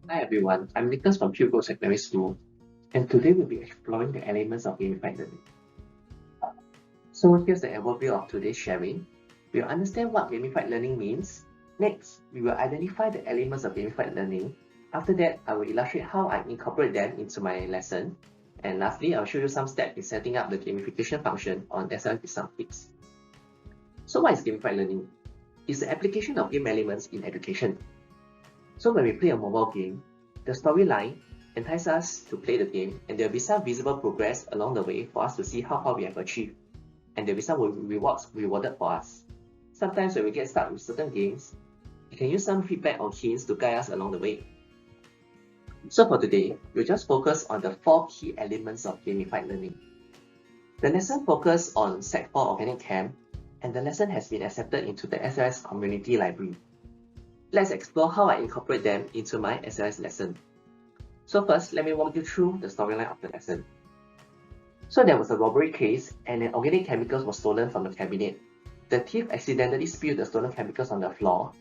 Hi everyone, I'm Nicholas from Hugo Secondary School, and today we'll be exploring the elements of gamified learning. So here's the overview of today's sharing. We'll understand what gamified learning means. Next, we will identify the elements of gamified learning. After that, I will illustrate how I incorporate them into my lesson. And lastly, I'll show you some steps in setting up the gamification function on SLS with some tips. So what is gamified learning? It's the application of game elements in education. So when we play a mobile game, the storyline entices us to play the game, and there will be some visible progress along the way for us to see how far we have achieved, and there will be some rewards rewarded for us. Sometimes when we get stuck with certain games, we can use some feedback or hints to guide us along the way. So for today, we'll just focus on the 4 key elements of gamified learning. The lesson focuses on Sec 4 Organic Chem, and the lesson has been accepted into the SLS Community Library. Let's explore how I incorporate them into my SLS lesson. So first, let me walk you through the storyline of the lesson. So there was a robbery case and an organic chemicals was stolen from the cabinet. The thief accidentally spilled the stolen chemicals on the floor.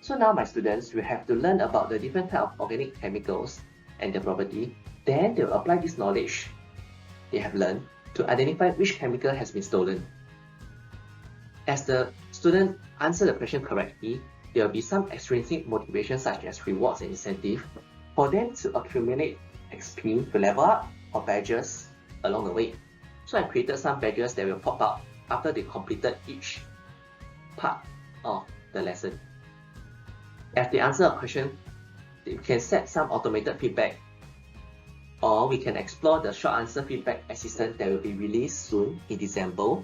So now my students will have to learn about the different types of organic chemicals and their property. Then they will apply this knowledge they have learned to identify which chemical has been stolen. As the student answer the question correctly, there will be some extrinsic motivation such as rewards and incentives for them to accumulate XP to level up or badges along the way. So I created some badges that will pop up after they completed each part of the lesson. As they answer a question, we can set some automated feedback, or we can explore the short answer feedback assistant that will be released soon in December.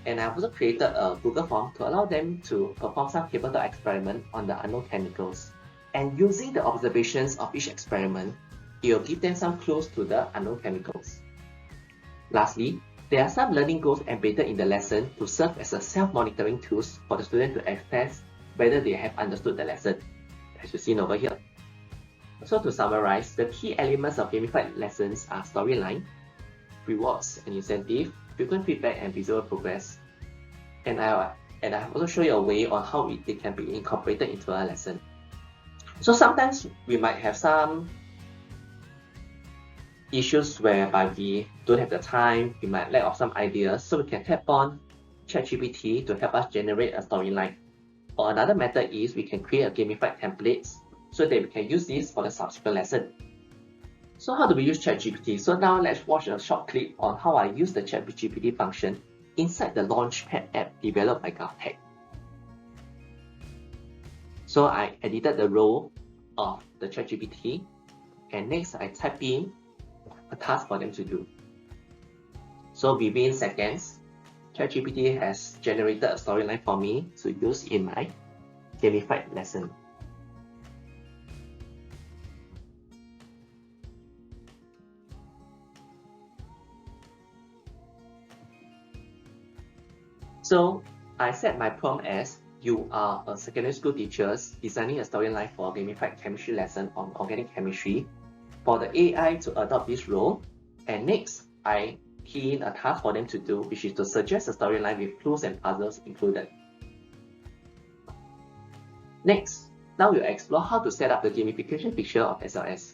And I've also created a Google form to allow them to perform some tabletop experiment on the unknown chemicals. And using the observations of each experiment, it will give them some clues to the unknown chemicals. Lastly, there are some learning goals embedded in the lesson to serve as a self-monitoring tools for the student to assess whether they have understood the lesson, as you've seen over here. So to summarize, the key elements of gamified lessons are storyline, rewards and incentive, frequent feedback and visual progress. And I have also shown you a way on how they can be incorporated into a lesson. So sometimes we might have some issues whereby we don't have the time, we might lack of some ideas, so we can tap on ChatGPT to help us generate a storyline. Or another method is we can create a gamified templates so that we can use this for the subsequent lesson. So how do we use ChatGPT? So now let's watch a short clip on how I use the ChatGPT function inside the Launchpad app developed by Gamified. So I edited the role of the ChatGPT, and next I type in a task for them to do. So within seconds, ChatGPT has generated a storyline for me to use in my gamified lesson. So I set my prompt as you are a secondary school teacher designing a storyline for a gamified chemistry lesson on organic chemistry for the AI to adopt this role. And next, I key in a task for them to do, which is to suggest a storyline with clues and puzzles included. Next, now we'll explore how to set up the gamification feature of SLS.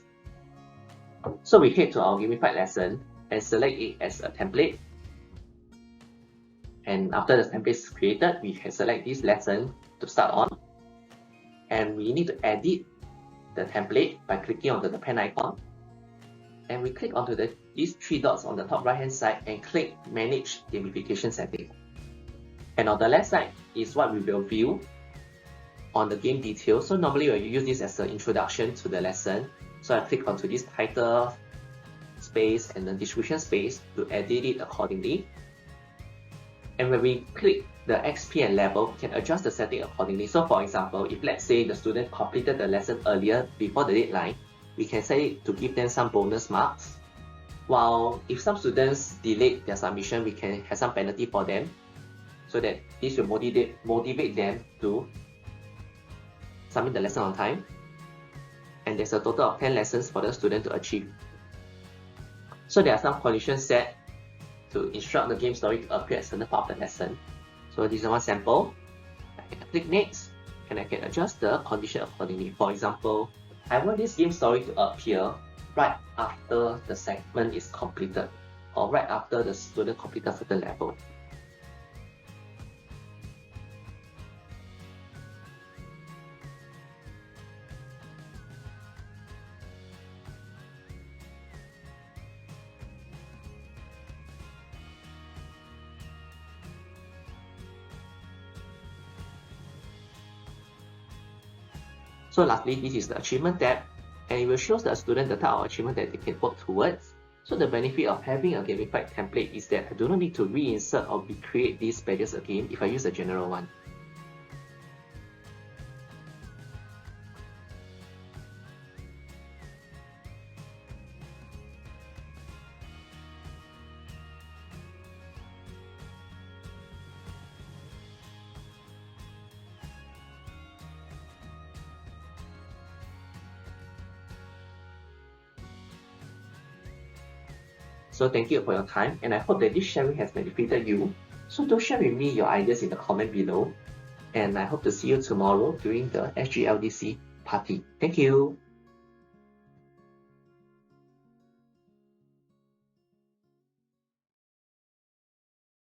So we head to our gamified lesson and select it as a template. And after the template is created, we can select this lesson to start on. And we need to edit the template by clicking onto the pen icon. And we click onto these 3 dots on the top right hand side and click Manage Gamification Setting. And on the left side is what we will view on the game details. So normally we'll use this as an introduction to the lesson. So I click onto this title space and the description space to edit it accordingly. And when we click the XP and level, we can adjust the setting accordingly. So for example, if let's say the student completed the lesson earlier before the deadline, we can set it to give them some bonus marks. While if some students delayed their submission, we can have some penalty for them, so that this will motivate them to submit the lesson on time. And there's a total of 10 lessons for the student to achieve. So there are some conditions set to instruct the game story to appear at certain part of the lesson. So this is one sample. I can click next, and I can adjust the condition accordingly. For example, I want this game story to appear right after the segment is completed, or right after the student completed a certain level. So lastly, this is the achievement tab, and it will show the student the type of achievement that they can work towards. So the benefit of having a gamified template is that I do not need to reinsert or recreate these badges again if I use a general one. So thank you for your time, and I hope that this sharing has benefited you. So do share with me your ideas in the comment below, and I hope to see you tomorrow during the SGLDC party. Thank you.